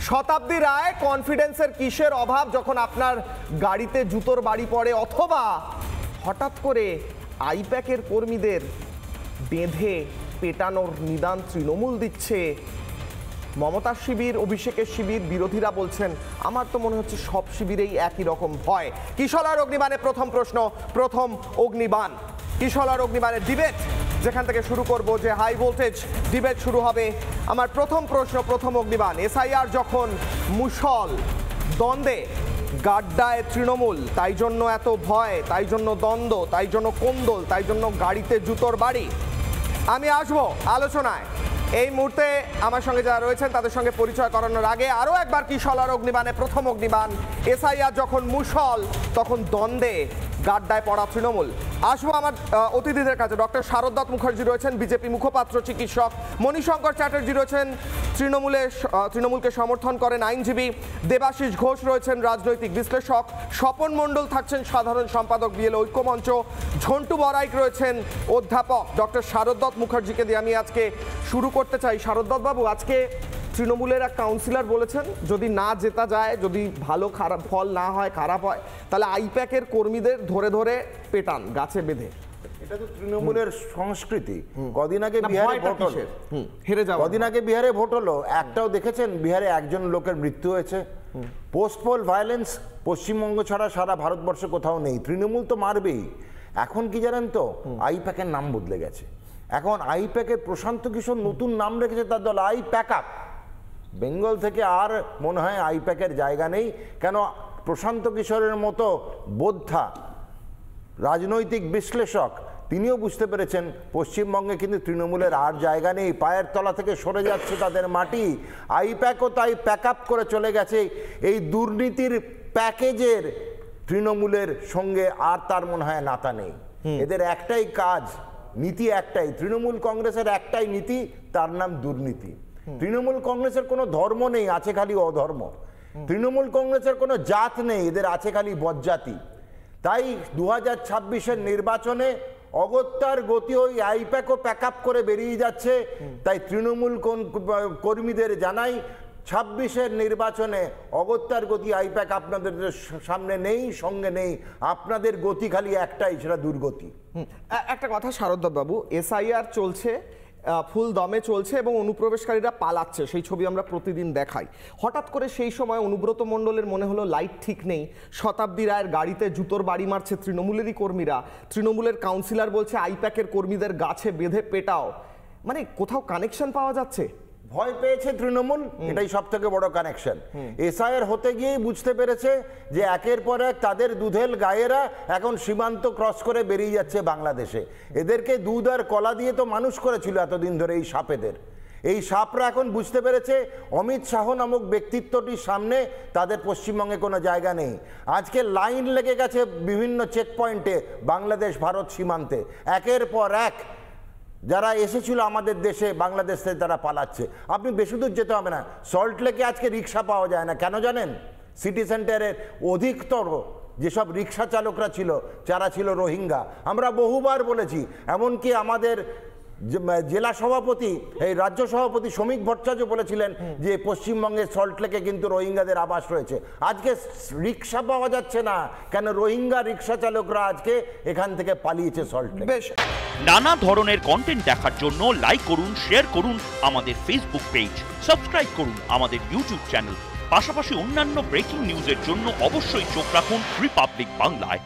শতাব্দী রায়, কনফিডেন্সের কিসের অভাব যখন আপনার গাড়িতে জুতোর বাড়ি পড়ে, অথবা হঠাৎ করে আইপ্যাকের কর্মীদের বেঁধে পেটানোর নিদান তৃণমূল দিচ্ছে? মমতার শিবির, অভিষেকের শিবির, বিরোধীরা বলছেন আমার তো মনে হচ্ছে সব শিবিরেই একই রকম ভয়। কিশলয় অগ্নিবাণে প্রথম প্রশ্ন, প্রথম অগ্নিবাণ। কিশলয় অগ্নিবাণের ডিবেট যেখান থেকে শুরু করব, যে হাই ভোল্টেজ ডিবেট শুরু হবে। আমার প্রথম প্রশ্ন, প্রথম অগ্নিবাণ। এসআইআর যখন মুষল, দ্বন্দ্বে গাড্ডায় তৃণমূল, তাই জন্য এত ভয়, তাই জন্য দ্বন্দ্ব, তাই জন্য কোন্দল, তাই জন্য গাড়িতে জুতোর বাড়ি। আমি আসবো আলোচনায়। এই মুহূর্তে আমার সঙ্গে যারা রয়েছেন তাদের সঙ্গে পরিচয় করানোর আগে আরও একবার কিশলয় অগ্নিবাণে প্রথম অগ্নিবাণ। এসআইআর যখন মুষল, তখন দ্বন্দ্বে গাড্ডায় পড়া তৃণমূল। আসবো আমার অতিথিদের কাছে। ডক্টর শারদত্ত মুখার্জি রয়েছেন, বিজেপি মুখপাত্র চিকিৎসক। মণিশঙ্কর চ্যাটার্জি রয়েছেন, তৃণমূলকে সমর্থন করেন আইনজীবী। দেবাশিস ঘোষ রয়েছেন, রাজনৈতিক বিশ্লেষক। স্বপন মণ্ডল থাকছেন, সাধারণ সম্পাদক বিএলও ঐক্যমঞ্চ। ঝন্টু বড়াইক রয়েছেন, অধ্যাপক। ডক্টর শারদত্ত মুখার্জিকে দিয়ে আমি আজকে শুরু করতে চাই। শারদত্ত বাবু, আজকে তৃণমূলের এক কাউন্সিলর বলেছেন যদি না জেতা যায়, যদি ভালো খারাপ ফল না হয়, খারাপ হয়, তাহলে আইপ্যাকের কর্মীদের ধরে ধরে পেটান গাছে বেঁধে। এটা তো তৃণমূলের সংস্কৃতি। কদিন আগে বিহারে ভোট হলো, হেরে যাওয়া, কদিন আগে বিহারে ভোট হলো, একটাও দেখেছেন বিহারে একজন লোকের মৃত্যু হয়েছে? পোস্টপোল ভায়োলেন্স পশ্চিমবঙ্গ ছাড়া সারা ভারতবর্ষে কোথাও নেই। তৃণমূল তো মারবেই। এখন কি জানেন তো, আইপ্যাকের নাম বদলে গেছে। এখন আইপ্যাকের প্রশান্ত কিশোর নতুন নাম রেখেছে তার দল, আইপ্যাক আপ। বেঙ্গল থেকে আর মনে হয় আইপ্যাকের জায়গা নেই। কেন? প্রশান্ত কিশোরের মতো বোদ্ধা রাজনৈতিক বিশ্লেষক তিনিও বুঝতে পেরেছেন পশ্চিমবঙ্গে কিন্তু তৃণমূলের আর জায়গা নেই। পায়ের তলা থেকে সরে যাচ্ছে তাদের মাটি। আইপ্যাকও তাই প্যাক আপ করে চলে গেছে এই দুর্নীতির প্যাকেজের তৃণমূলের সঙ্গে। আর তার মনে হয় নাতা নেই। এদের একটাই কাজ, নীতি একটাই। তৃণমূল কংগ্রেসের একটাই নীতি, তার নাম দুর্নীতি। তৃণমূল কংগ্রেসের কোনো ধর্ম নেই, আছে খালি অধর্ম। তৃণমূল কংগ্রেসের কোনো জাত নেই, এদের আছে খালি বজ্জাতি। তাই 2026-এর নির্বাচনে অগত্যার গতি ওই আইপ্যাকও প্যাক আপ করে বেরিয়ে যাচ্ছে। তাই তৃণমূল কর্মীদের জানাই, 26-এর নির্বাচনে অগত্যার গতি আইপ্যাক আপনাদের সামনে নেই, সঙ্গে নেই। আপনাদের গতি খালি একটাই, সেটা দুর্গতি। একটা কথা শারদত্ত বাবু, এসআইআর চলছে, ফুল দমে চলছে এবং অনুপ্রবেশকারীরা পালাচ্ছে, সেই ছবি আমরা প্রতিদিন দেখাই। হঠাৎ করে সেই সময় অনুব্রত মণ্ডলের মনে হলো লাইট ঠিক নেই। শতাব্দী রায়ের গাড়িতে জুতোর বাড়ি মারছে তৃণমূলেরই কর্মীরা। তৃণমূলের কাউন্সিলর বলছে আইপ্যাকের কর্মীদের গাছে বেঁধে পেটাও। মানে কোথাও কানেকশন পাওয়া যাচ্ছে? ভয় পেয়েছে তৃণমূল, এটাই সব থেকে বড় কানেকশন। এসআইআর হতে গিয়েই বুঝতে পেরেছে যে একের পর এক তাদের দুধেল গায়েরা এখন সীমান্ত ক্রস করে বেরিয়ে যাচ্ছে বাংলাদেশে। এদেরকে দুধ আর কলা দিয়ে তো মানুষ করেছিল এতদিন ধরে এই সাপেদের। এই সাপরা এখন বুঝতে পেরেছে অমিত শাহ নামক ব্যক্তিত্বটির সামনে তাদের পশ্চিমবঙ্গে কোনো জায়গা নেই। আজকে লাইন লেগে গেছে বিভিন্ন চেক পয়েন্টে বাংলাদেশ ভারত সীমান্তে। একের পর এক যারা এসেছিল আমাদের দেশে, বাংলাদেশ থেকে তারা পালাচ্ছে। আপনি বেশি দূর যেতে হবে না, সল্টলেকে আজকে রিক্সা পাওয়া যায় না। কেন জানেন? সিটি সেন্টারের অধিকতর যেসব রিক্সা চালকরা ছিল, যারা ছিল রোহিঙ্গা। আমরা বহুবার বলেছি, এমনকি আমাদের জেলা সভাপতি, এই রাজ্য সভাপতি শ্রমিক ভট্টাচার্য বলেছিলেন যে পশ্চিমবঙ্গের সল্টলেকে কিন্তু রোহিঙ্গাদের আবাস রয়েছে। আজকে রিক্সা পাওয়া যাচ্ছে না কেন? রোহিঙ্গা রিক্সা চালকরা আজকে এখান থেকে পালিয়েছে সল্টলেক। বেশ, নানা ধরনের কন্টেন্ট দেখার জন্য লাইক করুন, শেয়ার করুন আমাদের ফেসবুক পেজ, সাবস্ক্রাইব করুন আমাদের ইউটিউব চ্যানেল। পাশাপাশি অন্যান্য ব্রেকিং নিউজের জন্য অবশ্যই চোখ রাখুন রিপাবলিক বাংলায়।